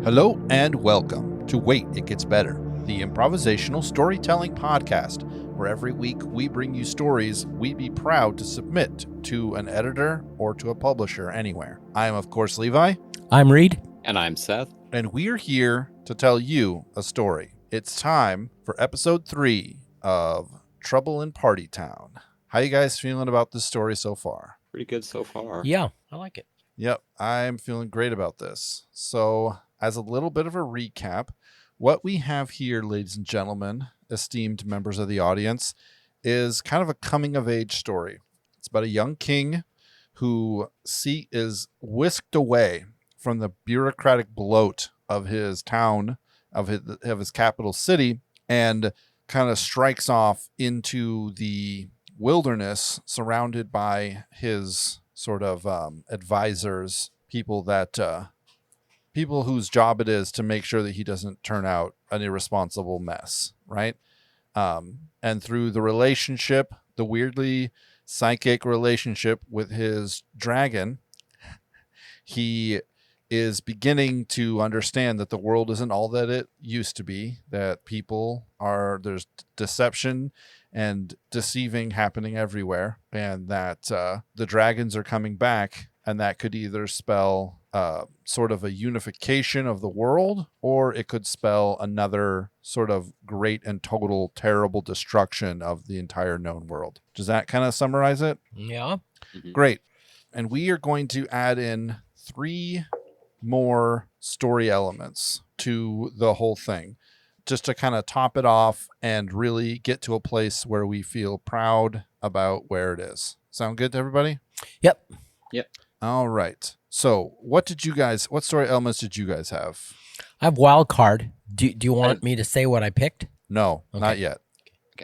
Hello and welcome to Wait, It Gets Better, the improvisational storytelling podcast, where every week we bring you stories we'd be proud to submit to an editor or to a publisher anywhere. I am, of course, Levi. I'm Reed. And I'm Seth. And we're here to tell you a story. It's time for episode 3 of Trouble in Party Town. How you guys feeling about this story so far? Pretty good so far. Yeah, I like it. Yep, I'm feeling great about this. So, as a little bit of a recap, what we have here, ladies and gentlemen, esteemed members of the audience, is kind of a coming-of-age story. It's about a young king who is whisked away from the bureaucratic bloat of his town, of his capital city, and kind of strikes off into the wilderness surrounded by his sort of advisors, people whose job it is to make sure that he doesn't turn out an irresponsible mess, right? And through the relationship, the weirdly psychic relationship with his dragon, he is beginning to understand that the world isn't all that it used to be, that there's deception and deceiving happening everywhere, and that the dragons are coming back, and that could either spell sort of a unification of the world, or it could spell another sort of great and total terrible destruction of the entire known world. Does that kind of summarize it? Yeah. Mm-hmm. Great. And we are going to add in 3 more story elements to the whole thing, just to kind of top it off and really get to a place where we feel proud about where it is. Sound good to everybody? Yep. All right. So what story elements did you guys have? I have wild card. Do you want me to say what I picked? No, Okay. not yet.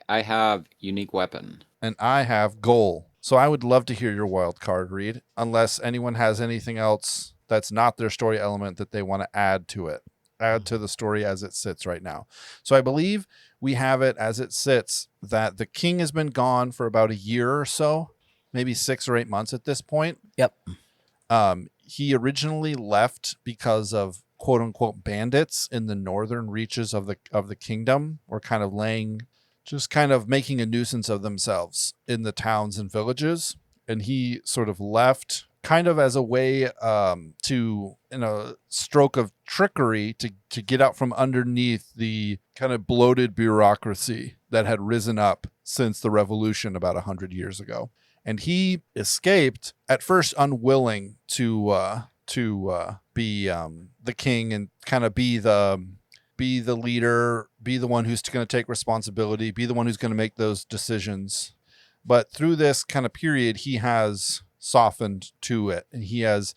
I have unique weapon. And I have goal. So I would love to hear your wild card, Reed, unless anyone has anything else that's not their story element that they want to add to it. Add to the story as it sits right now. So I believe we have it as it sits that the king has been gone for about a year or so, maybe 6 or 8 months at this point. Yep. He originally left because of quote unquote bandits in the northern reaches of the kingdom, were kind of making a nuisance of themselves in the towns and villages. And he sort of left kind of as a way to, in a stroke of trickery, to get out from underneath the kind of bloated bureaucracy that had risen up since the revolution about 100 years ago. And he escaped, at first unwilling to be the king and kind of be the leader, be the one who's going to take responsibility, be the one who's going to make those decisions. But through this kind of period, he has softened to it, and he has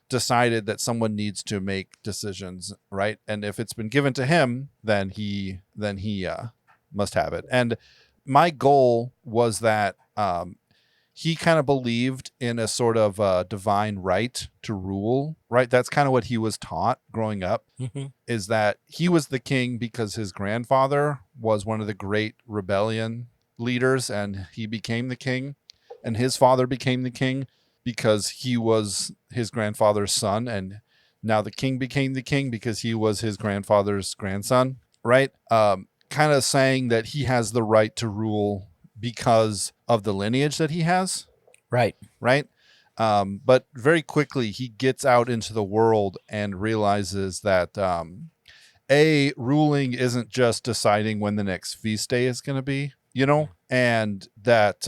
decided that someone needs to make decisions, right? And if it's been given to him, then he must have it. And my goal was that he kind of believed in a sort of divine right to rule, right? That's kind of what he was taught growing up, is that he was the king because his grandfather was one of the great rebellion leaders, and he became the king. And his father became the king because he was his grandfather's son. And now the king became the king because he was his grandfather's grandson, right? Kind of saying that he has the right to rule because of the lineage that he has. Right. But very quickly he gets out into the world and realizes that ruling isn't just deciding when the next feast day is going to be, and that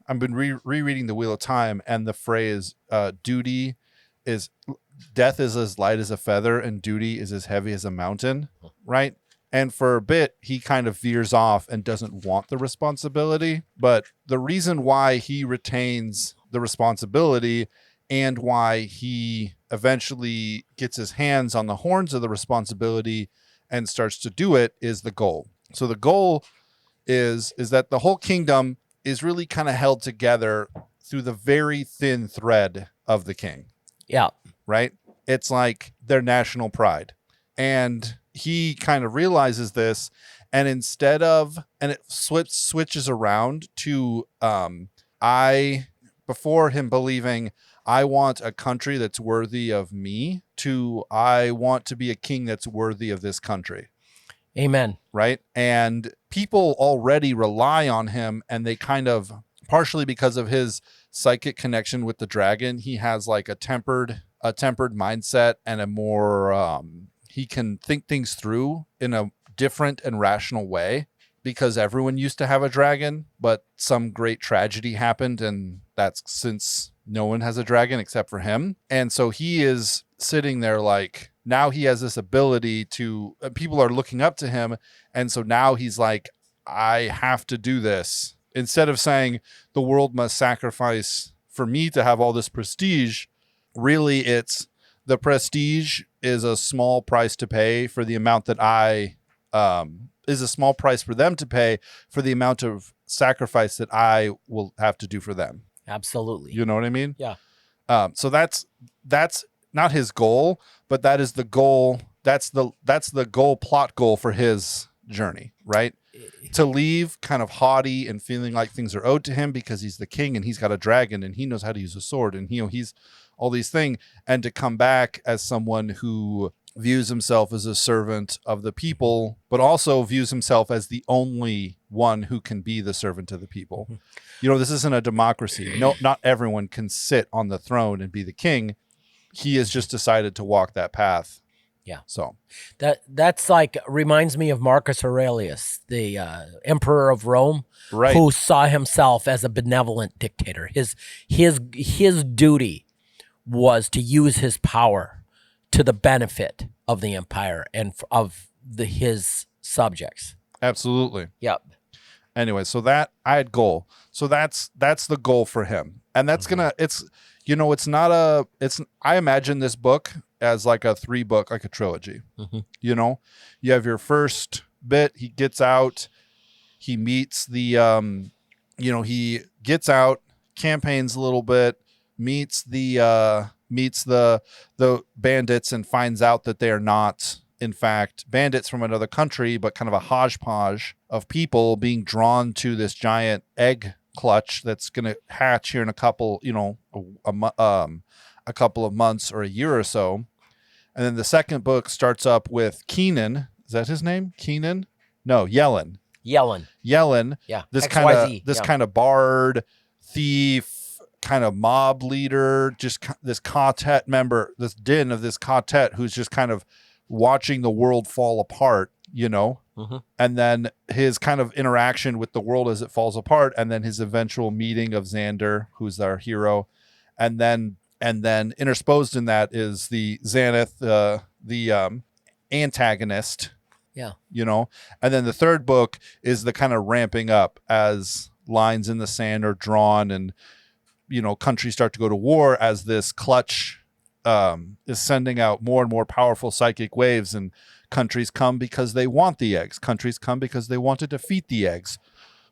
I've been rereading The Wheel of Time, and the phrase death is as light as a feather and duty is as heavy as a mountain, right? And for a bit, he kind of veers off and doesn't want the responsibility. But the reason why he retains the responsibility and why he eventually gets his hands on the horns of the responsibility and starts to do it is the goal. So the goal is that the whole kingdom is really kind of held together through the very thin thread of the king. Yeah. Right? It's like their national pride. And he kind of realizes this, and it switches around to before him believing I want a country that's worthy of me to I want to be a king that's worthy of this country. Amen. Right? And people already rely on him, and they kind of, partially because of his psychic connection with the dragon, he has like a tempered mindset and a more he can think things through in a different and rational way, because everyone used to have a dragon, but some great tragedy happened, and that's since no one has a dragon except for him. And so he is sitting there like, now he has this ability to, people are looking up to him. And so now he's like, I have to do this. Instead of saying the world must sacrifice for me to have all this prestige, really it's the prestige is a small price to pay for the amount that is a small price for them to pay for the amount of sacrifice that I will have to do for them. Absolutely. You know what I mean? Yeah. So that's not his goal, but that is the goal. That's the goal, plot goal for his journey, right? To leave kind of haughty and feeling like things are owed to him because he's the king and he's got a dragon and he knows how to use a sword and he's all these things, and to come back as someone who views himself as a servant of the people, but also views himself as the only one who can be the servant of the people. You know, this isn't a democracy. No, not everyone can sit on the throne and be the king. He has just decided to walk that path. Yeah. So that's like, reminds me of Marcus Aurelius, the emperor of Rome, right, who saw himself as a benevolent dictator. His duty was to use his power to the benefit of the empire and of his subjects. Absolutely. Yep. Anyway, so that I had goal. So that's the goal for him. And that's I imagine this book as like a 3-book, like a trilogy. You know, you have your first bit, he gets out, he meets the he gets out, campaigns a little bit, meets the bandits and finds out that they are not, in fact, bandits from another country, but kind of a hodgepodge of people being drawn to this giant egg clutch that's going to hatch here in a couple, a couple of months or a year or so. And then the second book starts up with Keenan. Is that his name? Keenan? No, Yellen. Yeah. This XYZ. kind of bard, thief, kind of mob leader, just this quartet member, this din of this quartet who's just kind of watching the world fall apart, you know? And then his kind of interaction with the world as it falls apart, and then his eventual meeting of Xander, who's our hero. And then intersposed in that is the Xanath, the antagonist. Yeah. You know? And then the third book is the kind of ramping up as lines in the sand are drawn and, countries start to go to war as this clutch is sending out more and more powerful psychic waves, and countries come because they want the eggs. Countries come because they want to defeat the eggs.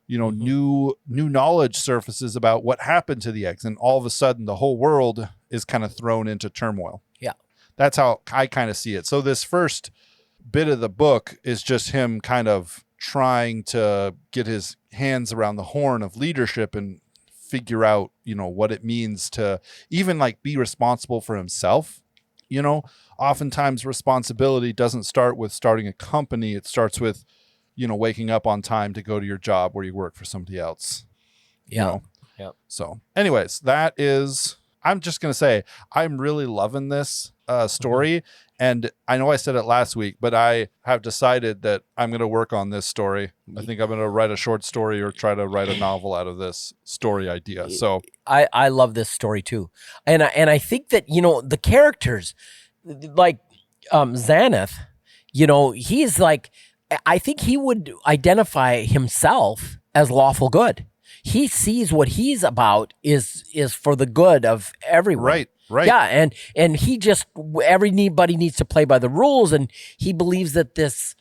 New knowledge surfaces about what happened to the eggs, and all of a sudden the whole world is kind of thrown into turmoil. Yeah. That's how I kind of see it. So this first bit of the book is just him kind of trying to get his hands around the horn of leadership and figure out, what it means to even like be responsible for himself. Oftentimes responsibility doesn't start with starting a company. It starts with, waking up on time to go to your job where you work for somebody else. Yeah. So anyways, I'm just going to say, I'm really loving this story. And I know I said it last week, but I have decided that I'm going to work on this story. I think I'm going to write a short story or try to write a novel out of this story idea. So I love this story too. And I think that, the characters like Xanath, he's like, I think he would identify himself as lawful good. He sees what he's about is for the good of everyone. Right. Yeah, and he just, everybody needs to play by the rules, and he believes that this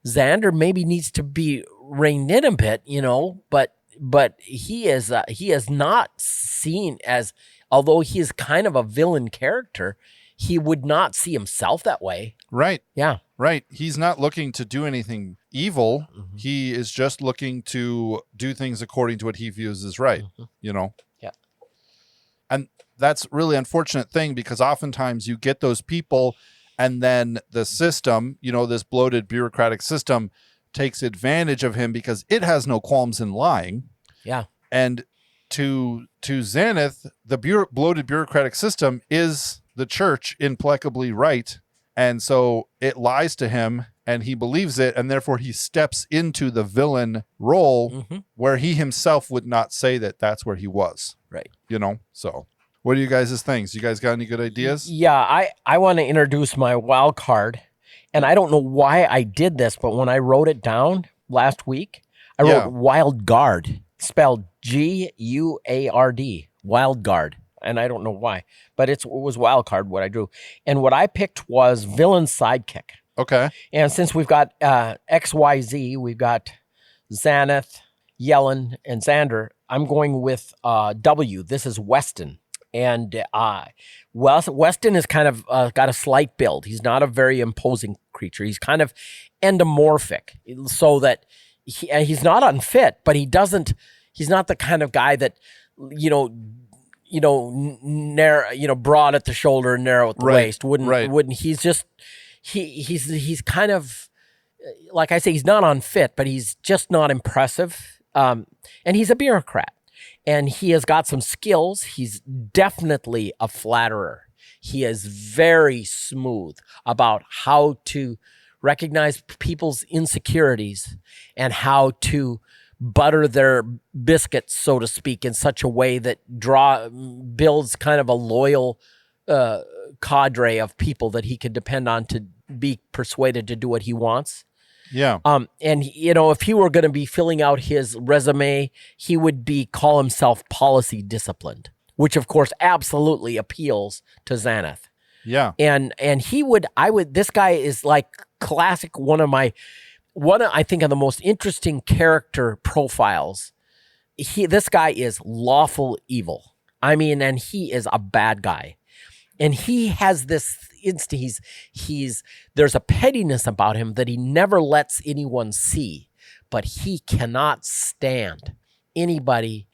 Xander maybe needs to be reined in a bit, but he is not seen as, although he is kind of a villain character, he would not see himself that way. Right. Yeah. Right. He's not looking to do anything evil. He is just looking to do things according to what he views as right, Yeah. And that's really unfortunate thing, because oftentimes you get those people and then the system, this bloated bureaucratic system takes advantage of him because it has no qualms in lying. Yeah. And to Xanath, the bloated bureaucratic system is the church implacably right. And so it lies to him and he believes it. And therefore he steps into the villain role where he himself would not say that that's where he was. Right. So what are you guys' things? You guys got any good ideas? Yeah. I want to introduce my wild card. And I don't know why I did this, but when I wrote it down last week, I wrote Wild Guard, spelled Guard, Wild Guard. And I don't know why, but it was wild card what I drew. And what I picked was villain sidekick. Okay. And since we've got XYZ, we've got Xanath, Yellen, and Xander, I'm going with W. This is Weston. And Weston is kind of got a slight build. He's not a very imposing creature. He's kind of endomorphic, so that he's not unfit, but he's not the kind of guy that, narrow, broad at the shoulder and narrow at the waist. Wouldn't he's just he's kind of, like I say, he's not unfit, but he's just not impressive. And he's a bureaucrat, and he has got some skills. He's definitely a flatterer. He is very smooth about how to recognize people's insecurities and how to butter their biscuits, so to speak, in such a way that builds kind of a loyal cadre of people that he can depend on to be persuaded to do what he wants. Yeah. And if he were going to be filling out his resume, he would call himself policy disciplined, which of course absolutely appeals to Xanath. Yeah. And this guy is like classic, one of I think of the most interesting character profiles. This guy is lawful evil. I mean, and he is a bad guy. And he has this there's a pettiness about him that he never lets anyone see, but he cannot stand anybody.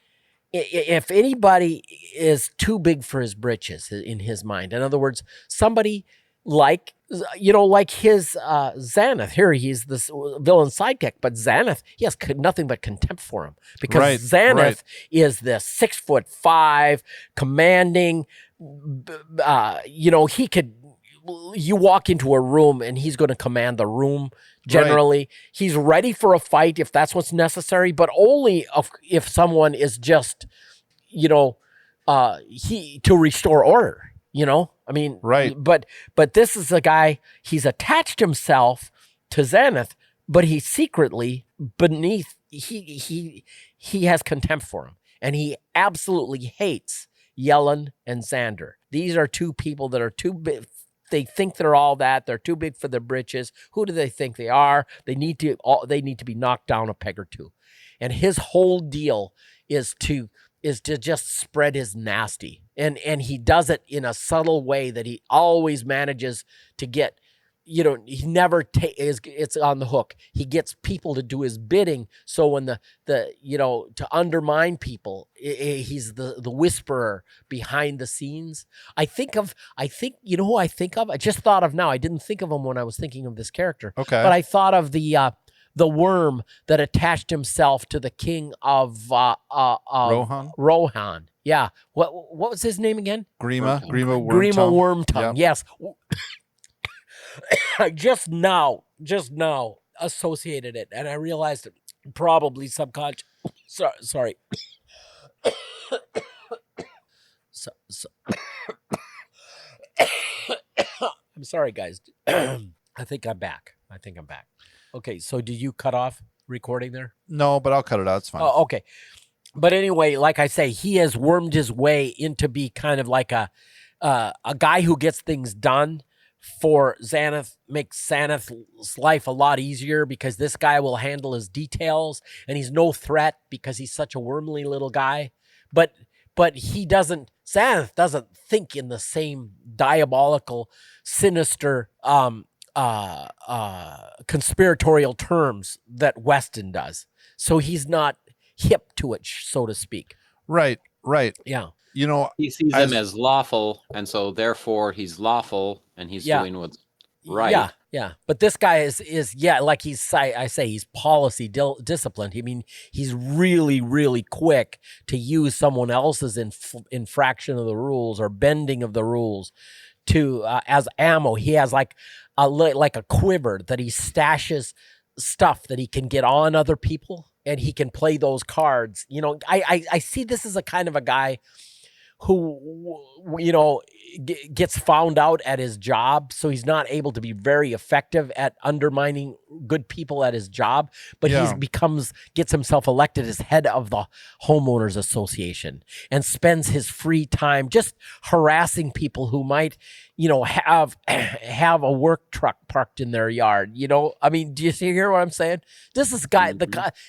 If anybody is too big for his britches in his mind, in other words, somebody like his Xanath. Here he's this villain sidekick, but Xanath, he has nothing but contempt for him, because Xanath is this 6'5", commanding. He could. You walk into a room and he's going to command the room. Generally, he's ready for a fight if that's what's necessary, but only if someone is just, to restore order. I mean, But this is a guy. He's attached himself to Xanath, but he's secretly beneath. He has contempt for him, and he absolutely hates Yellen and Xander. These are two people that are too big. They think they're all that. They're too big for their britches. Who do they think they are? They need to be knocked down a peg or two. And his whole deal is to just spread his nasty. And he does it in a subtle way that he always manages to get. He never it's on the hook. He gets people to do his bidding. So when to undermine people, he's the whisperer behind the scenes. I think who I think of? I just thought of now. I didn't think of him when I was thinking of this character. Okay. But I thought of the worm that attached himself to the king of Rohan. Yeah. What was his name again? Grima Wormtongue. Yeah. Yes. I just now associated it, and I realized it probably subconscious. Sorry. I'm sorry, guys. I think I'm back. Okay, so did you cut off recording there? No, but I'll cut it out. It's fine. Oh, okay. But anyway, like I say, he has wormed his way into be kind of like a guy who gets things done for Xanath, makes Xanath's life a lot easier because this guy will handle his details, and he's no threat because he's such a wormly little guy. But Xanath doesn't think in the same diabolical, sinister, conspiratorial terms that Weston does. So he's not hip to it, so to speak. Right. Yeah. you know, He sees them as lawful, and so therefore he's lawful, and he's doing what's right. Yeah. But this guy is like I say he's policy disciplined. I mean, he's really, really quick to use someone else's infraction of the rules or bending of the rules to as ammo. He has like a quiver that he stashes stuff that he can get on other people, and he can play those cards. You know, I see this as a kind of a guy who, you know, gets found out at his job, so he's not able to be very effective at undermining good people at his job, but gets himself elected as head of the homeowners association and spends his free time just harassing people who might, you know, have a work truck parked in their yard. You know, I mean, do you hear what I'm saying? This is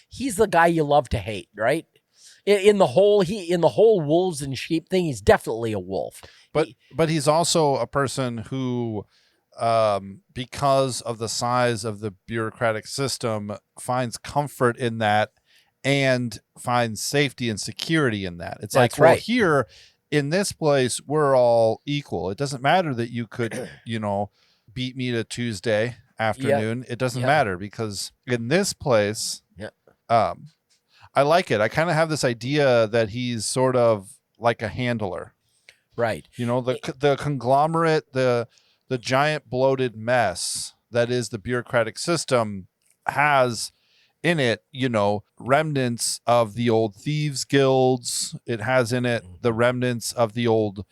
he's the guy you love to hate, right? In the whole wolves and sheep thing, he's definitely a wolf. But he's also a person who, because of the size of the bureaucratic system, finds comfort in that and finds safety and security in that. It's That's like, well, right. here in this place, we're all equal. It doesn't matter that you could, you know, beat me to Tuesday afternoon. It doesn't matter, because in this place, I like it. I kind of have this idea that he's sort of like a handler. Right. You know, the conglomerate, the giant bloated mess that is the bureaucratic system has in it, you know, remnants of the old thieves guilds. It has in it the remnants of the old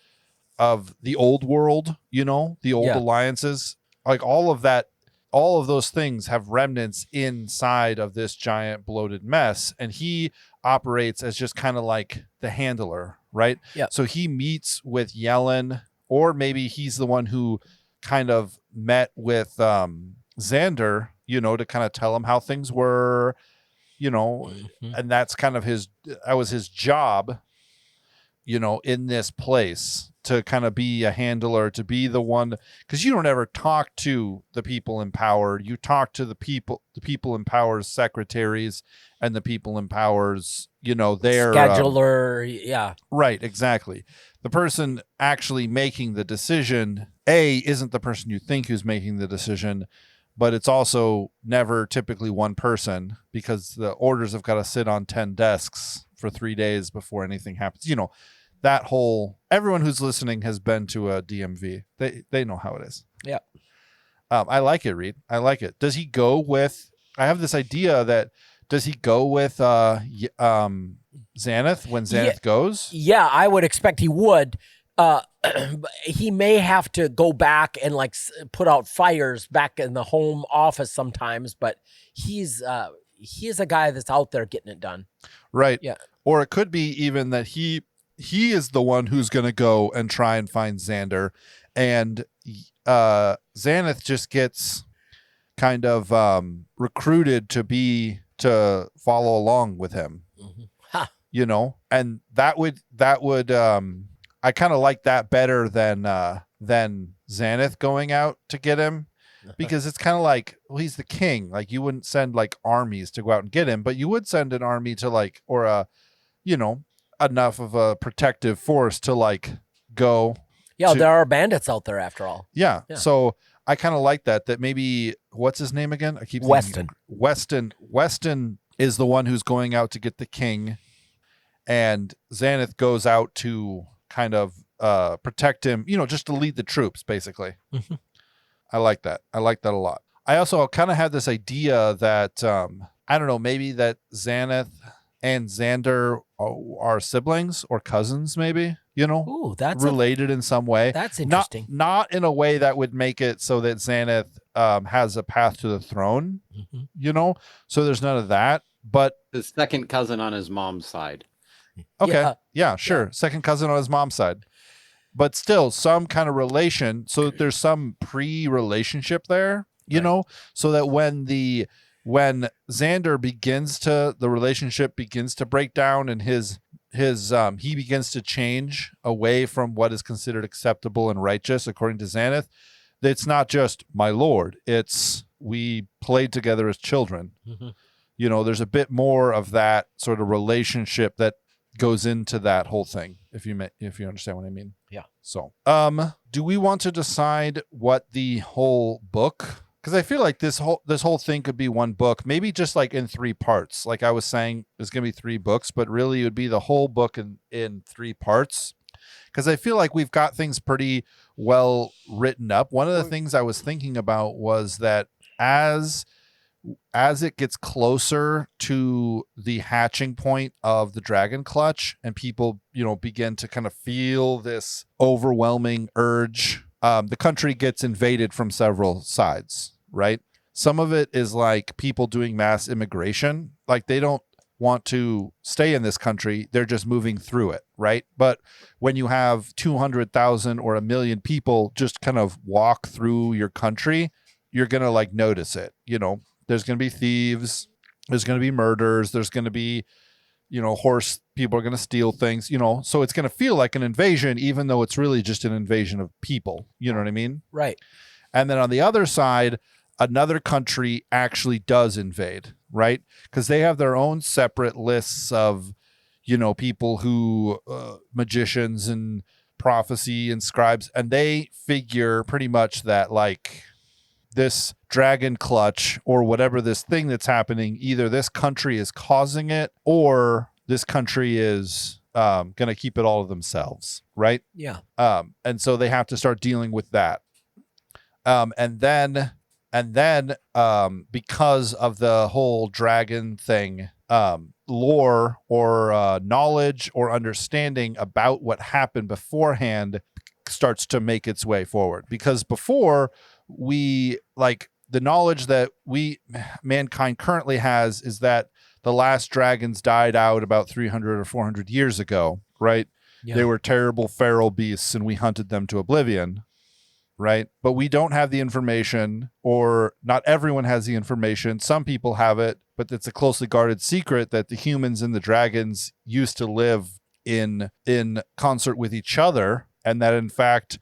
world, you know, the old alliances. Like all of that, all of those things have remnants inside of this giant bloated mess. And he operates as just kind of like the handler, right? Yeah. So he meets with Yellen, or maybe he's the one who kind of met with Xander, you know, to kind of tell him how things were, you know, and that's kind of that was his job, you know, in this place, to kind of be a handler, to be the one, because you don't ever talk to the people in power. You talk to the people in power's secretaries and the people in power's, you know, their scheduler. Right. Exactly. The person actually making the decision, isn't the person you think who's making the decision, but it's also never typically one person, because the orders have got to sit on 10 desks for 3 days before anything happens. You know, that whole, everyone who's listening has been to a DMV. They know how it is. Yeah. I like it, Reed. I like it. Does he go with, I have this idea that, does he go with Xanath when Xanath goes? Yeah, I would expect he would. He may have to go back and like put out fires back in the home office sometimes, but he's a guy that's out there getting it done. Right. Yeah. Or it could be even that he is the one who's going to go and try and find Xander, and Xanath just gets kind of recruited to follow along with him. You know, and that would I kind of like that better than Xanath going out to get him, because it's kind of like, well, he's the king. Like, you wouldn't send like armies to go out and get him, but you would send an army to like, or a, you know, enough of a protective force to like go. Yeah, there are bandits out there after all. Yeah. So I kind of like that maybe, what's his name again? I keep thinking Weston is the one who's going out to get the king, and Xanath goes out to kind of protect him, you know, just to lead the troops, basically. I like that. I like that a lot. I also kind of had this idea that, I don't know, maybe that Xanath and Xander are siblings or cousins, maybe, you know. Ooh, that's related in some way. That's interesting. Not in a way that would make it so that Xanath has a path to the throne, you know. So there's none of that. But the second cousin on his mom's side. Okay. Yeah, sure. Second cousin on his mom's side. But still some kind of relation. So there's some pre-relationship there, you know, so that when Xander the relationship begins to break down, and he begins to change away from what is considered acceptable and righteous according to Xanath, it's not just my lord, it's we played together as children. You know, there's a bit more of that sort of relationship that goes into that whole thing. if you understand what I mean. Yeah. So, do we want to decide what the whole book? Because I feel like this whole thing could be one book, maybe just like in 3 parts. Like I was saying, there's going to be 3 books, but really it would be the whole book in 3 parts. Because I feel like we've got things pretty well written up. One of the things I was thinking about was that as it gets closer to the hatching point of the dragon clutch and people, begin to kind of feel this overwhelming urge, the country gets invaded from several sides, right? Some of it is like people doing mass immigration. Like they don't want to stay in this country. They're just moving through it, right? But when you have 200,000 or 1 million people just kind of walk through your country, you're going to like notice it, There's going to be thieves. There's going to be murders. There's going to be, horse people are going to steal things, so it's going to feel like an invasion, even though it's really just an invasion of people. You know what I mean? Right. And then on the other side, another country actually does invade, right? Because they have their own separate lists of, people who, magicians and prophecy and scribes, and they figure pretty much that like this dragon clutch or whatever this thing that's happening, either this country is causing it or this country is going to keep it all to themselves, right? Yeah. And so they have to start dealing with that. And then because of the whole dragon thing, lore or knowledge or understanding about what happened beforehand starts to make its way forward. Because before, we like the knowledge that mankind currently has is that the last dragons died out about 300 or 400 years ago, right? Yeah. They were terrible feral beasts and we hunted them to oblivion, right? But we don't have the information, or not everyone has the information. Some people have it, but it's a closely guarded secret that the humans and the dragons used to live in concert with each other, and that in fact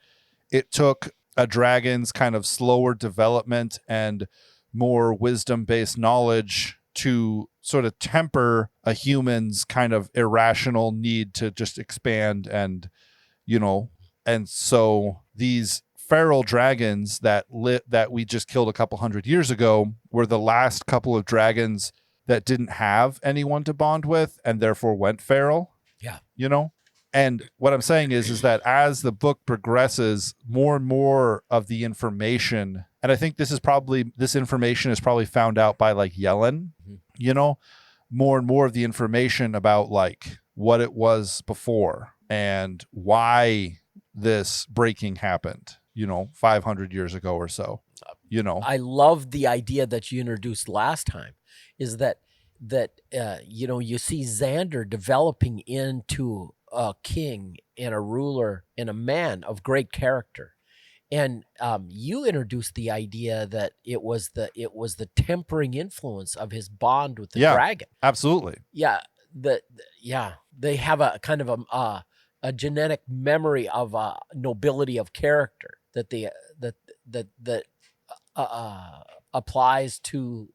it took a dragon's kind of slower development and more wisdom-based knowledge to sort of temper a human's kind of irrational need to just expand and so these feral dragons that we just killed a couple hundred years ago were the last couple of dragons that didn't have anyone to bond with and therefore went feral. Yeah. And what I'm saying is that as the book progresses, more and more of the information, and I think this information is probably found out by like Yellen, more and more of the information about like what it was before and why this breaking happened, 500 years ago or so, I love the idea that you introduced last time is that you see Xander developing into a king and a ruler and a man of great character. And you introduced the idea that it was the tempering influence of his bond with the dragon. Absolutely. Yeah. They have a kind of a genetic memory of nobility of character that applies to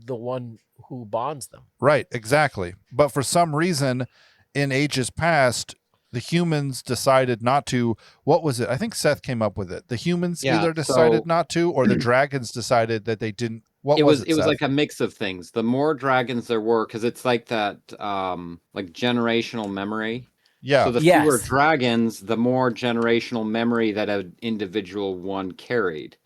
the one who bonds them. Right, exactly. But for some reason, in ages past, the humans decided not to. What was it? I think Seth came up with it. The humans either decided not to, or the dragons decided that they didn't. It was like a mix of things. The more dragons there were, because it's like that, like generational memory. Yeah. So the fewer dragons, the more generational memory that an individual one carried.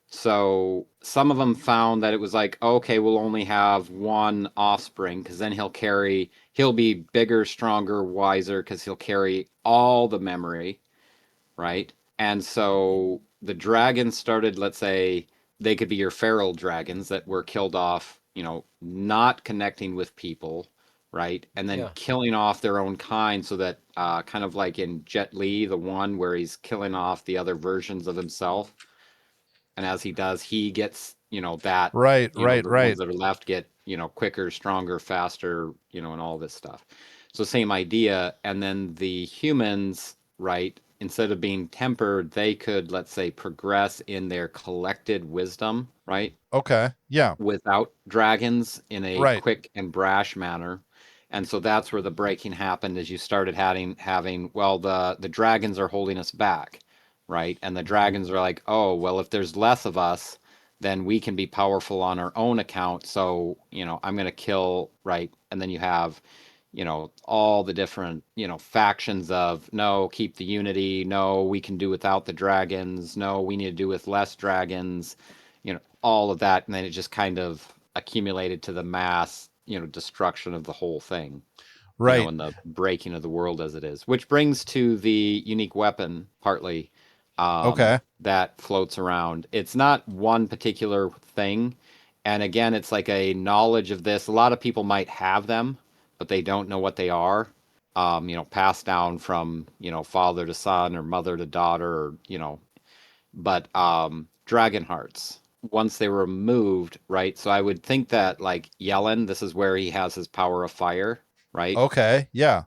So some of them found that it was like, okay, we'll only have one offspring because then he'll be bigger, stronger, wiser because he'll carry all the memory, right? And so the dragons started, let's say, they could be your feral dragons that were killed off, not connecting with people, right? And then killing off their own kind so that kind of like in Jet Li, the one where he's killing off the other versions of himself. And as he does, he gets, that right. The ones that are left get, quicker, stronger, faster, and all this stuff. So same idea. And then the humans, right, instead of being tempered, they could, let's say, progress in their collected wisdom, right? Okay. Yeah. Without dragons in a quick and brash manner. And so that's where the breaking happened, is you started having well, the dragons are holding us back, right? And the dragons are like, oh, well, if there's less of us, then we can be powerful on our own account. So, I'm going to kill, right? And then you have, all the different, factions of, no, keep the unity. No, we can do without the dragons. No, we need to do with less dragons, all of that. And then it just kind of accumulated to the mass, destruction of the whole thing, Right. and the breaking of the world as it is, which brings to the unique weapon partly, Okay. that floats around. It's not one particular thing. And again, it's like a knowledge of this. A lot of people might have them, but they don't know what they are. Passed down from, father to son or mother to daughter, or, but dragon hearts, once they were removed, right? So I would think that like Yellen, this is where he has his power of fire, right? Okay. Yeah.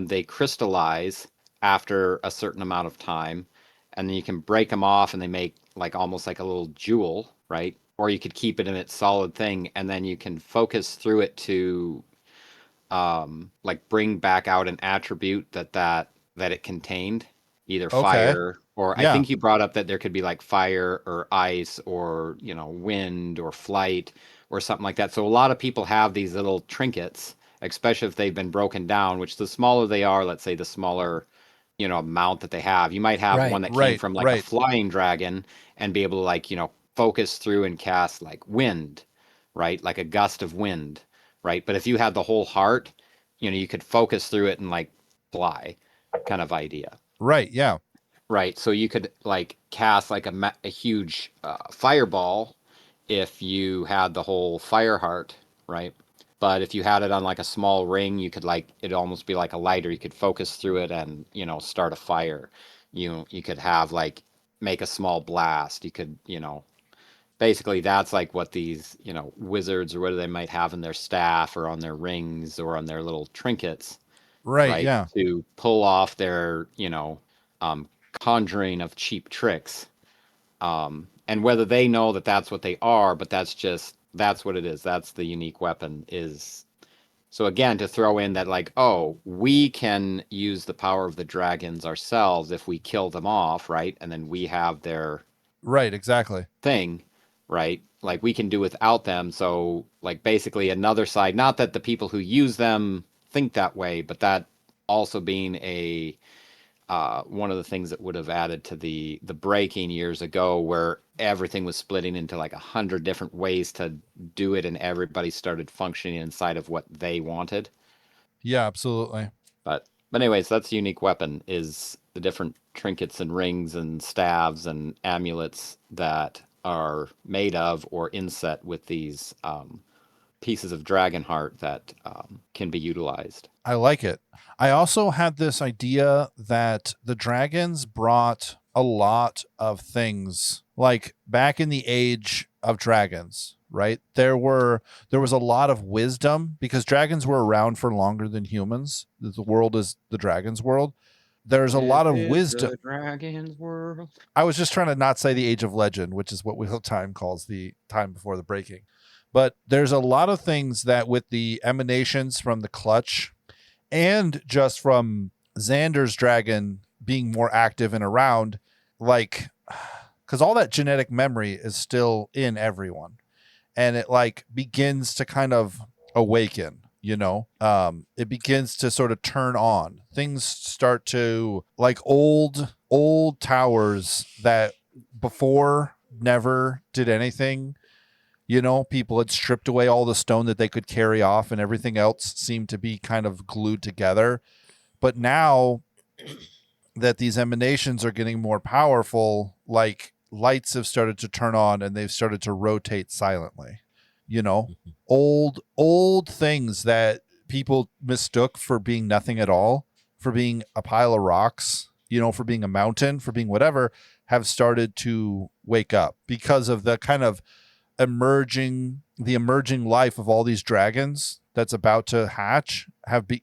They crystallize after a certain amount of time, and then you can break them off and they make like almost like a little jewel, right? Or you could keep it in its solid thing, and then you can focus through it to like bring back out an attribute that it contained, either Okay. fire, or I Yeah. think you brought up that there could be like fire or ice or wind or flight or something like that. So a lot of people have these little trinkets, especially if they've been broken down, which the smaller they are, let's say the smaller amount that they have. You might have Right. one that came Right. from like a Right. flying dragon and be able to like focus through and cast like wind, right? Like a gust of wind, right? But if you had the whole heart, you could focus through it and like fly, kind of idea, Right. Yeah. right? So you could like cast like a huge fireball if you had the whole fire heart, right? But if you had it on like a small ring, you could like it almost be like a lighter. You could focus through it and start a fire. You could have like make a small blast. You could basically that's like what these wizards or what they might have in their staff or on their rings or on their little trinkets, Right. right? Yeah. To pull off their um, conjuring of cheap tricks, and whether they know that that's what they are, but that's what it is. That's the unique weapon is. So again, to throw in that like, oh, we can use the power of the dragons ourselves if we kill them off, right? And then we have their Right. Exactly. thing, right? Like we can do without them. So like basically another side, not that the people who use them think that way, but that also being a one of the things that would have added to the breaking years ago, where everything was splitting into like 100 different ways to do it, and everybody started functioning inside of what they wanted. Yeah. Absolutely. But anyways, that's a unique weapon, is the different trinkets and rings and staves and amulets that are made of or inset with these pieces of dragon heart that can be utilized. I like it. I also had this idea that the dragons brought a lot of things, like back in the age of dragons, right? There was a lot of wisdom because dragons were around for longer than humans. The world is the dragon's world. There's a lot of wisdom. The dragon's world. I was just trying to not say the age of legend, which is what Wheel of Time calls the time before the breaking. But there's a lot of things that with the emanations from the clutch and just from Xander's dragon being more active and around, like, because all that genetic memory is still in everyone. And it like begins to kind of awaken, it begins to sort of turn on. Things start to like old towers that before never did anything. People had stripped away all the stone that they could carry off and everything else seemed to be kind of glued together. But now that these emanations are getting more powerful, like lights have started to turn on and they've started to rotate silently. Old things that people mistook for being nothing at all, for being a pile of rocks, for being a mountain, for being whatever, have started to wake up because of the kind of emerging life of all these dragons that's about to hatch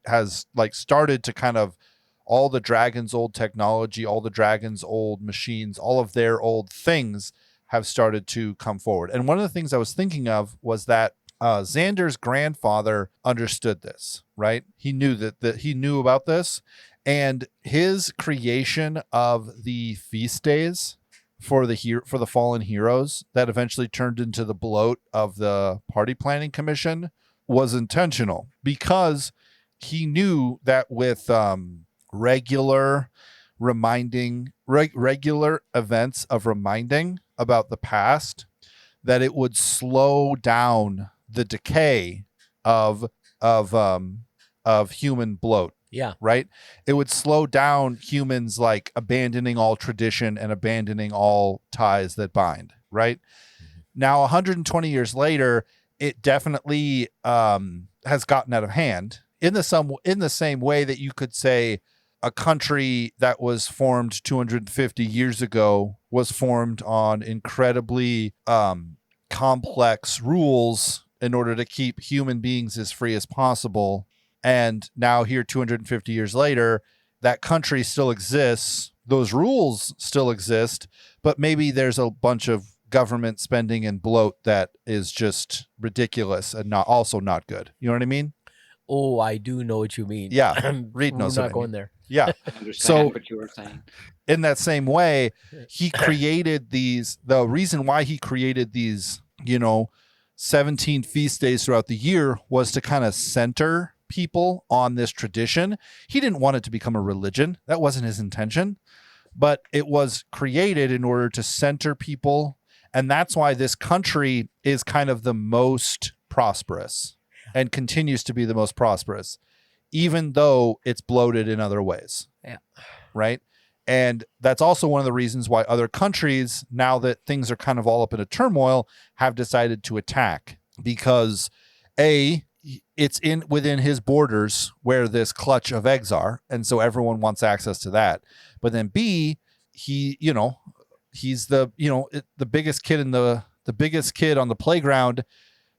has like started to kind of all the dragons' old technology, all the dragons' old machines, all of their old things have started to come forward. And one of the things I was thinking of was that Xander's grandfather understood this, right? He knew that he knew about this, and his creation of the feast days for the fallen heroes that eventually turned into the bloat of the party planning commission was intentional, because he knew that with regular events of reminding about the past, that it would slow down the decay of human bloat. Yeah. Right. It would slow down humans like abandoning all tradition and abandoning all ties that bind. Right. Now, 120 years later, it definitely has gotten out of hand in the same way that you could say a country that was formed 250 years ago was formed on incredibly complex rules in order to keep human beings as free as possible. And now here 250 years later, that country still exists. Those rules still exist, but maybe there's a bunch of government spending and bloat that is just ridiculous and not good. You know what I mean? Oh, I do know what you mean. Yeah. Reed knows We're what not I going mean. there. Yeah. I understand what you were saying. In that same way, he created the reason why he created these, 17 feast days throughout the year was to kind of center people on this tradition. He didn't want it to become a religion. That wasn't his intention, but it was created in order to center people. And that's why this country is kind of the most prosperous and continues to be the most prosperous, even though it's bloated in other ways. Yeah. Right. And that's also one of the reasons why other countries, now that things are kind of all up in a turmoil, have decided to attack, because it's within his borders where this clutch of eggs are. And so everyone wants access to that. But then B, he's the biggest kid the biggest kid on the playground,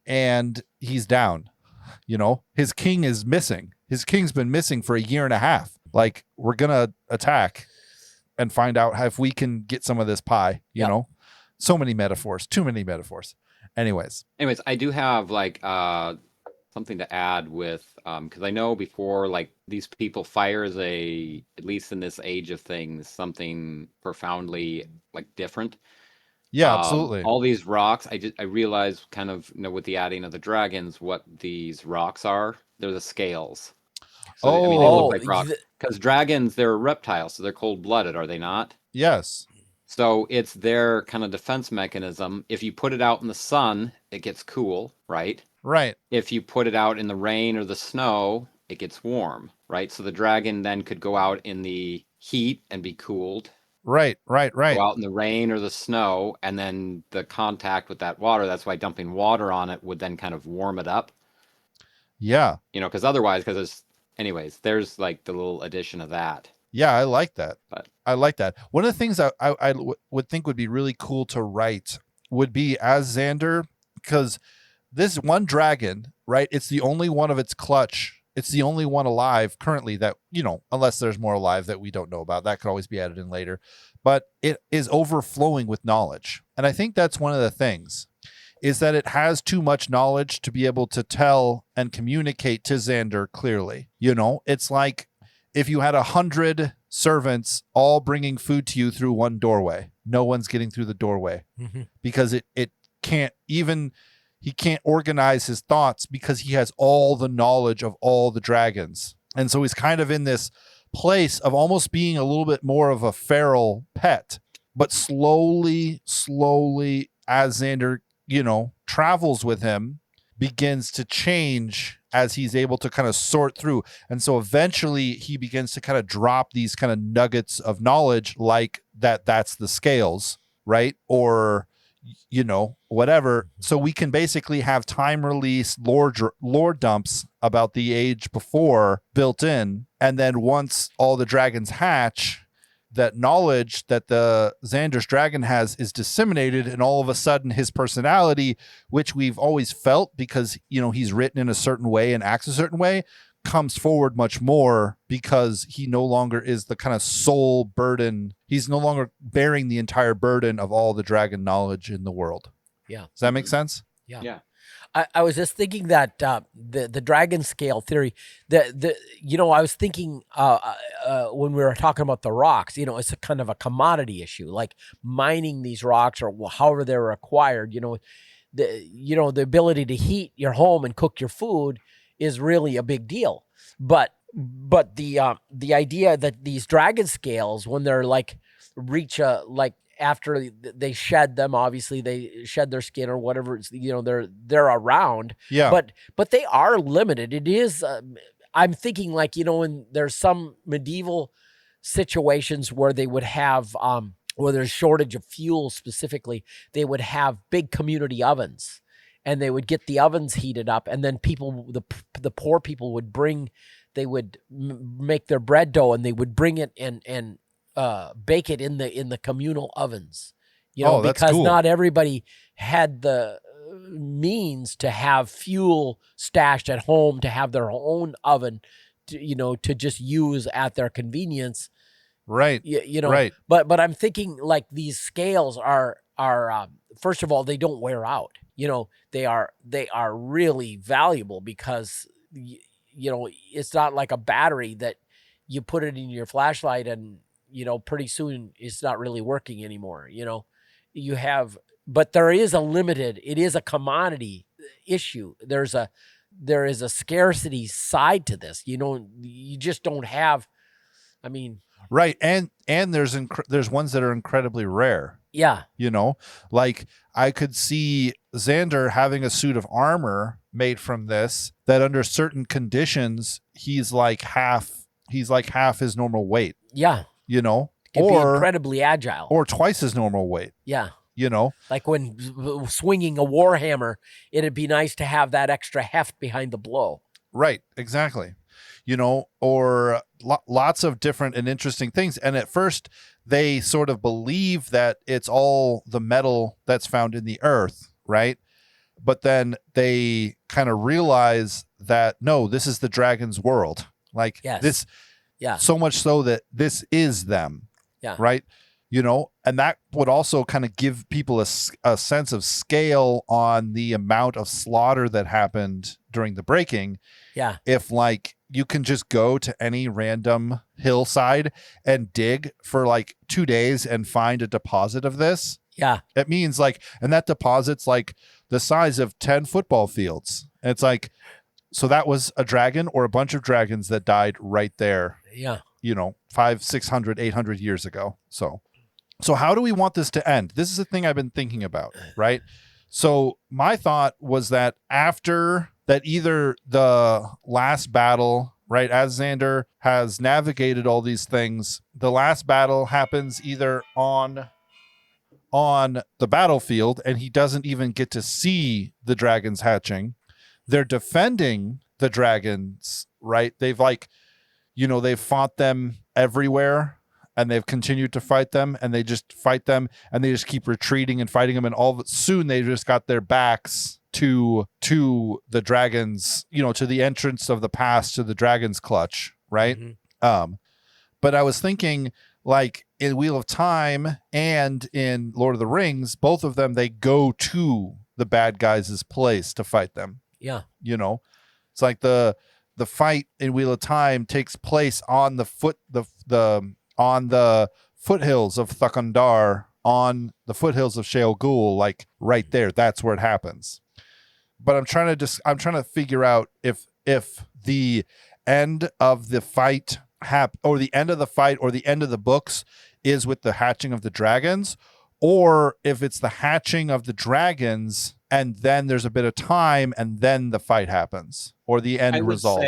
and he's down. His king is missing. His king's been missing for a year and a half. Like, we're going to attack and find out if we can get some of this pie, you know? So many metaphors, too many metaphors. Anyways, I do have something to add with, because I know before, like, these people, fire is at least in this age of things, something profoundly like different. Yeah, absolutely. All these rocks, I realized kind of, with the adding of the dragons, what these rocks are. They're the scales. So, they look like rocks. Because dragons, they're reptiles, so they're cold-blooded, are they not? Yes. So it's their kind of defense mechanism. If you put it out in the sun, it gets cool, right? Right. If you put it out in the rain or the snow, it gets warm, right? So the dragon then could go out in the heat and be cooled. Right. Go out in the rain or the snow, and then the contact with that water, that's why dumping water on it would then kind of warm it up. Yeah. Because otherwise, there's like the little addition of that. Yeah, I like that. But I like that. One of the things I would think would be really cool to write would be as Xander, because this one dragon, right? It's the only one of its clutch. It's the only one alive currently that, unless there's more alive that we don't know about. That could always be added in later. But it is overflowing with knowledge. And I think that's one of the things, is that it has too much knowledge to be able to tell and communicate to Xander clearly. It's like if you had 100 servants all bringing food to you through one doorway, no one's getting through the doorway because it can't even, he can't organize his thoughts because he has all the knowledge of all the dragons. And so he's kind of in this place of almost being a little bit more of a feral pet, but slowly, as Xander, travels with him, begins to change as he's able to kind of sort through. And so eventually he begins to kind of drop these kind of nuggets of knowledge, like that's the scales, right? Or, whatever. So we can basically have time release lore dumps about the age before built in. And then once all the dragons hatch, that knowledge that the Xander's dragon has is disseminated, and all of a sudden his personality, which we've always felt because, he's written in a certain way and acts a certain way, comes forward much more because he no longer is the kind of sole burden. He's no longer bearing the entire burden of all the dragon knowledge in the world. Yeah. Does that make sense? Yeah. Yeah. I was just thinking that the dragon scale theory, I was thinking when we were talking about the rocks, it's a kind of a commodity issue, like mining these rocks or however they're acquired. The ability to heat your home and cook your food is really a big deal. But the idea that these dragon scales, when they're like reach a like after they shed them, obviously they shed their skin or whatever, they're around, Yeah. but they are limited. It is I'm thinking like, when there's some medieval situations where they would have where there's shortage of fuel specifically, they would have big community ovens, and they would get the ovens heated up, and then the poor people would make their bread dough, and they would bring it and bake it in the communal ovens, That's because cool. not everybody had the means to have fuel stashed at home, to have their own oven to just use at their convenience. Right. Right. But I'm thinking like these scales are first of all, they don't wear out. They are really valuable because it's not like a battery that you put it in your flashlight and pretty soon it's not really working anymore. But it is a commodity issue. There is a scarcity side to this. You just don't have, I mean, right. And there's ones that are incredibly rare. Yeah. Like I could see Xander having a suit of armor made from this that under certain conditions he's like half his normal weight. Yeah. Or be incredibly agile. Or twice his normal weight. Yeah. Like when swinging a warhammer, it'd be nice to have that extra heft behind the blow. Right, exactly. Or lots of different and interesting things. And at first they sort of believe that it's all the metal that's found in the earth, right? But then they kind of realize that, no, this is the dragon's world. Like this, so much so that this is them, right? And that would also kind of give people a sense of scale on the amount of slaughter that happened during the breaking. Yeah. If like you can just go to any random hillside and dig for like 2 days and find a deposit of this. Yeah. It means and that deposit's like the size of 10 football fields. And it's like, so that was a dragon or a bunch of dragons that died right there. Yeah. 500, 600, 800 years ago. So how do we want this to end? This is a thing I've been thinking about, right? So my thought was that after that, either the last battle, right, as Xander has navigated all these things, the last battle happens either on the battlefield and he doesn't even get to see the dragons hatching. They're defending the dragons, right? They've they've fought them everywhere. And they've continued to fight them, and they just fight them, and they just keep retreating and fighting them, and soon they just got their backs to the dragons, to the entrance of the pass to the dragon's clutch, right? Mm-hmm. But I was thinking, like in Wheel of Time and in Lord of the Rings, both of them, they go to the bad guys' place to fight them. Yeah, it's like the fight in Wheel of Time takes place on on the foothills of Thakandar, on the foothills of Sheol Ghul, like right there. That's where it happens. But I'm trying to figure out if the end of the fight or the end of the fight or the end of the books is with the hatching of the dragons, or if it's the hatching of the dragons and then there's a bit of time and then the fight happens, or the end result.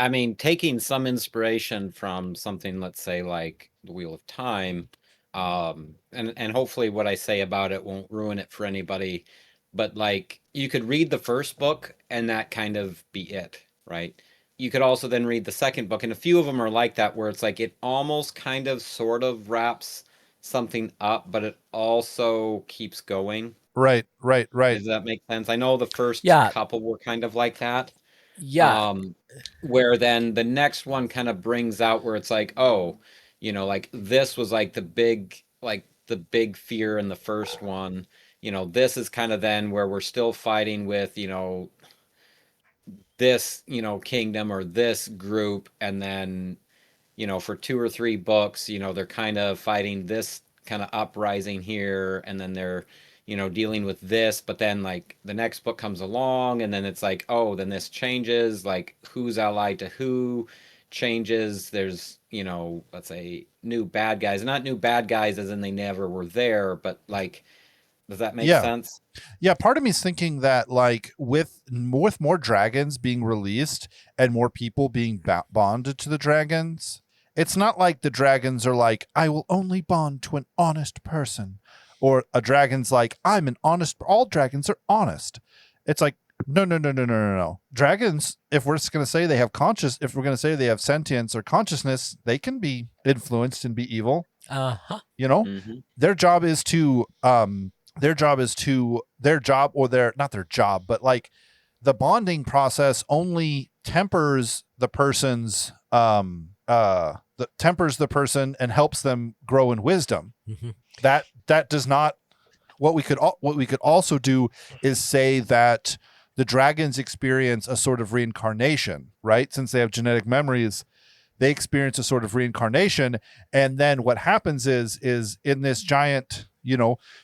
I mean, taking some inspiration from something, let's say, like the Wheel of Time, and hopefully what I say about it won't ruin it for anybody, but like you could read the first book and that kind of be it, right? You could also then read the second book, and a few of them are like that, where it's like it almost kind of sort of wraps something up, but it also keeps going. Right. Does that make sense? I know the first couple were kind of like that. Yeah. Where then the next one kind of brings out where it's like, oh, like this was like the big fear in the first one. this is kind of then where we're still fighting with, this, kingdom or this group. And then, for 2 or 3 books, they're kind of fighting this kind of uprising here. And then they're, dealing with this. But then, like, the next book comes along, and then it's like, oh, then this changes. Like, who's allied to who changes. There's, let's say new bad guys. Not new bad guys as in they never were there, but like, does that make Yeah. sense? Yeah, part of me is thinking that like with more dragons being released and more people being bonded to the dragons, it's not like the dragons are like, I will only bond to an honest person, or a dragon's like, I'm an honest. All dragons are honest. It's like, no, no, no, no, no, no, no. Dragons, if we're just going to say they have if we're going to say they have sentience or consciousness, they can be influenced and be evil. Mm-hmm. Their job is to not their job, but like the bonding process only tempers the person's tempers the person and helps them grow in wisdom. Mm-hmm. That does not. What we could also do is say that the dragons experience a sort of reincarnation, right? Since they have genetic memories, they experience a sort of reincarnation. And then what happens is in this giant,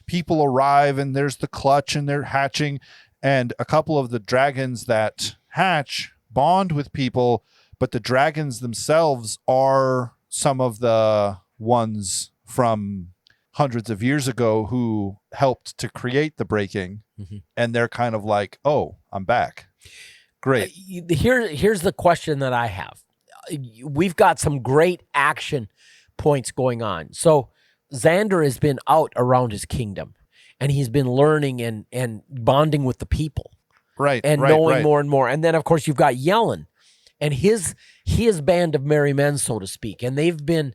people arrive and there's the clutch and they're hatching, and a couple of the dragons that hatch bond with people, but the dragons themselves are some of the ones from hundreds of years ago who helped to create the breaking. Mm-hmm. And they're kind of like, oh, I'm back. Great. Here's the question that I have. We've got some great action points going on. So Xander has been out around his kingdom, and he's been learning and bonding with the people, right, and knowing more and more. And then, of course, you've got Yellen and his band of merry men, so to speak, and they've been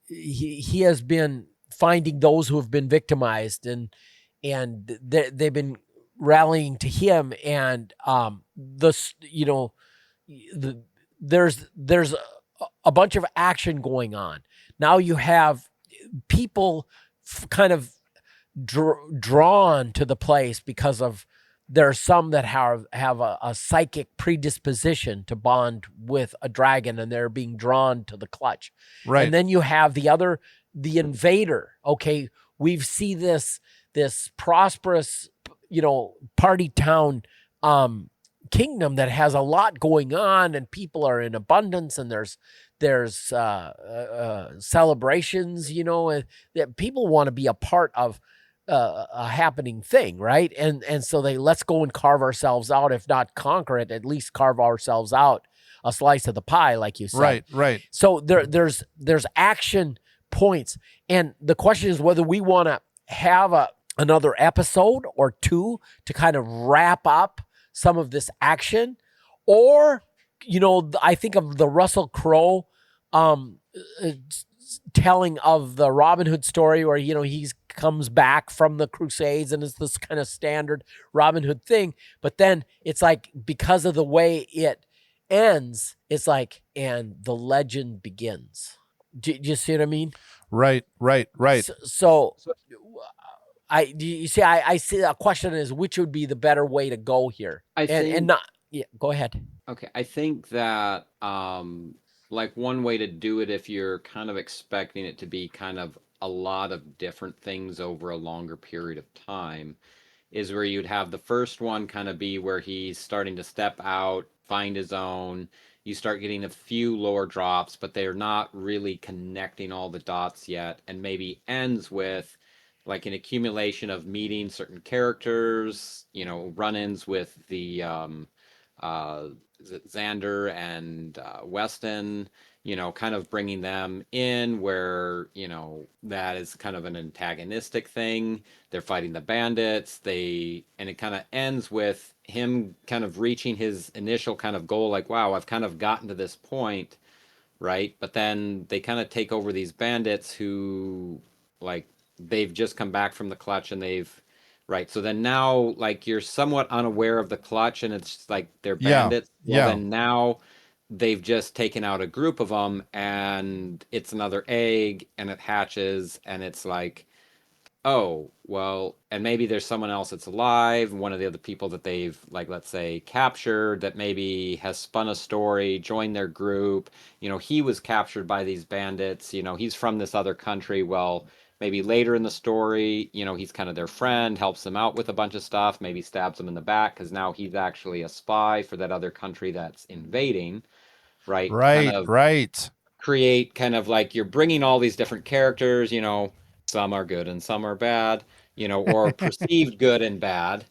he has been finding those who have been victimized, and they've been rallying to him, and there's a bunch of action going on. Now you have people kind of drawn to the place because of there are some that have a psychic predisposition to bond with a dragon, and they're being drawn to the clutch. Right. And then you have the invader. Okay, we've seen this prosperous, party town kingdom that has a lot going on, and people are in abundance, and there's celebrations, that people want to be a part of a happening thing, right? And so let's go and carve ourselves out, if not conquer it, at least carve ourselves out a slice of the pie, like you said. Right. So there's action points, and the question is whether we want to have another episode or two to kind of wrap up some of this action, or I think of the Russell Crowe telling of the Robin Hood story, where he's comes back from the Crusades, and it's this kind of standard Robin Hood thing. But then it's like, because of the way it ends, it's like, and the legend begins. Do you see what I mean? Right. So I see a question is, which would be the better way to go here? Go ahead. Okay, I think that like one way to do it, if you're kind of expecting it to be kind of a lot of different things over a longer period of time, is where you'd have the first one kind of be where he's starting to step out, find his own. You start getting a few lower drops, but they're not really connecting all the dots yet, and maybe ends with like an accumulation of meeting certain characters, run-ins with the Xander and Weston, kind of bringing them in where, that is kind of an antagonistic thing. They're fighting the bandits. And it kind of ends with him kind of reaching his initial kind of goal, like, wow, I've kind of gotten to this point, right? But then they kind of take over these bandits who, like, they've just come back from the clutch, and right. So then now, like, you're somewhat unaware of the clutch, and it's like they're bandits. Yeah. Then now they've just taken out a group of them, and it's another egg, and it hatches, and it's like, oh, well, and maybe there's someone else that's alive, one of the other people that they've, like, let's say, captured, that maybe has spun a story, joined their group. He was captured by these bandits. He's from this other country. Well, maybe later in the story, he's kind of their friend, helps them out with a bunch of stuff, maybe stabs them in the back because now he's actually a spy for that other country that's invading, right? To kind Right, of right. create kind of like you're bringing all these different characters, some are good and some are bad, or perceived good and bad,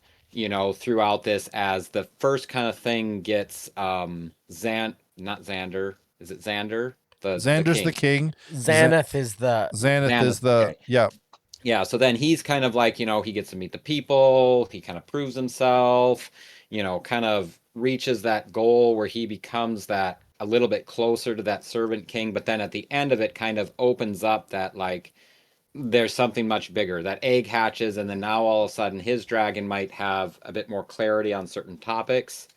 throughout this as the first kind of thing gets not Xander. Is it Xander? The Xander's the king. king. Xanath is the Xanath is Xanath, the, okay. yeah. Yeah, so then he's kind of like, he gets to meet the people, he kind of proves himself, kind of reaches that goal where he becomes that a little bit closer to that servant king, but then at the end of it kind of opens up that like there's something much bigger. That egg hatches, and then now all of a sudden his dragon might have a bit more clarity on certain topics,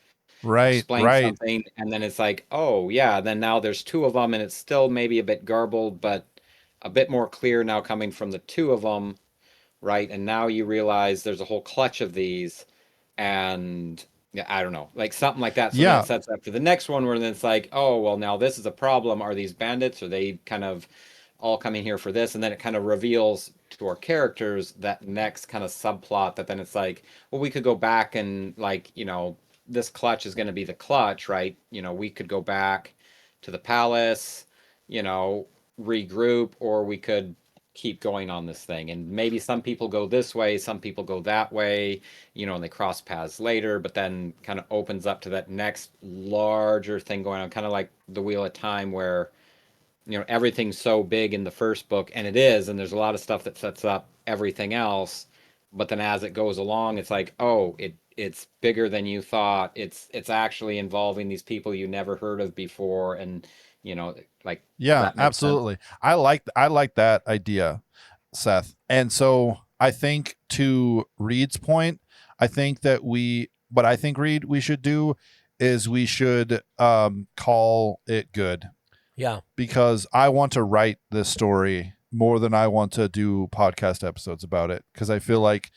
Right, explain right. something, and then it's like, oh yeah, then now there's two of them, and it's still maybe a bit garbled, but a bit more clear now coming from the two of them, right? And now you realize there's a whole clutch of these, and yeah, I don't know, like something like that. So then it Yeah, sets up for the next one where then it's like, oh, well, now this is a problem. Are these bandits? Are they kind of all coming here for this? And then it kind of reveals to our characters that next kind of subplot that then it's like, well, we could go back and like, this clutch is going to be the clutch, right? We could go back to the palace, you know, regroup, or we could keep going on this thing. And maybe some people go this way, some people go that way, and they cross paths later, but then kind of opens up to that next larger thing going on, kind of like the Wheel of Time, where, everything's so big in the first book, and it is, and there's a lot of stuff that sets up everything else. But then as it goes along, it's like, oh, it's bigger than you thought. It's actually involving these people you never heard of before, and like, does yeah, that make sense? absolutely. I like that idea, Seth. And so I think to Reed's point, I think that what I think, Reed, we should do is we should call it good, yeah. because I want to write this story more than I want to do podcast episodes about it, because I feel like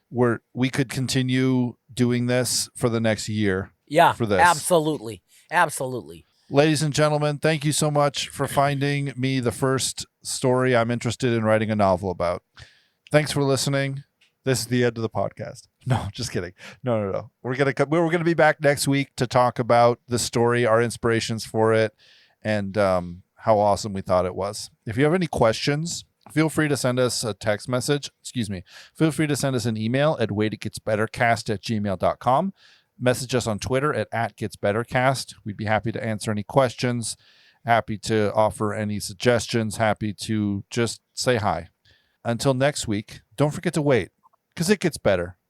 we could continue doing this for the next year Yeah, for this. absolutely. Absolutely. Ladies and gentlemen, thank you so much for finding me the first story I'm interested in writing a novel about. Thanks for listening. This is the end of the podcast. No, just kidding. No. We're gonna be back next week to talk about the story, our inspirations for it, and how awesome we thought it was. If you have any questions, feel free to send us a text message. Feel free to send us an email at waititgetsbettercast@gmail.com. Message us on Twitter at @getsbettercast. We'd be happy to answer any questions, happy to offer any suggestions, happy to just say hi. Until next week, don't forget to wait, because it gets better.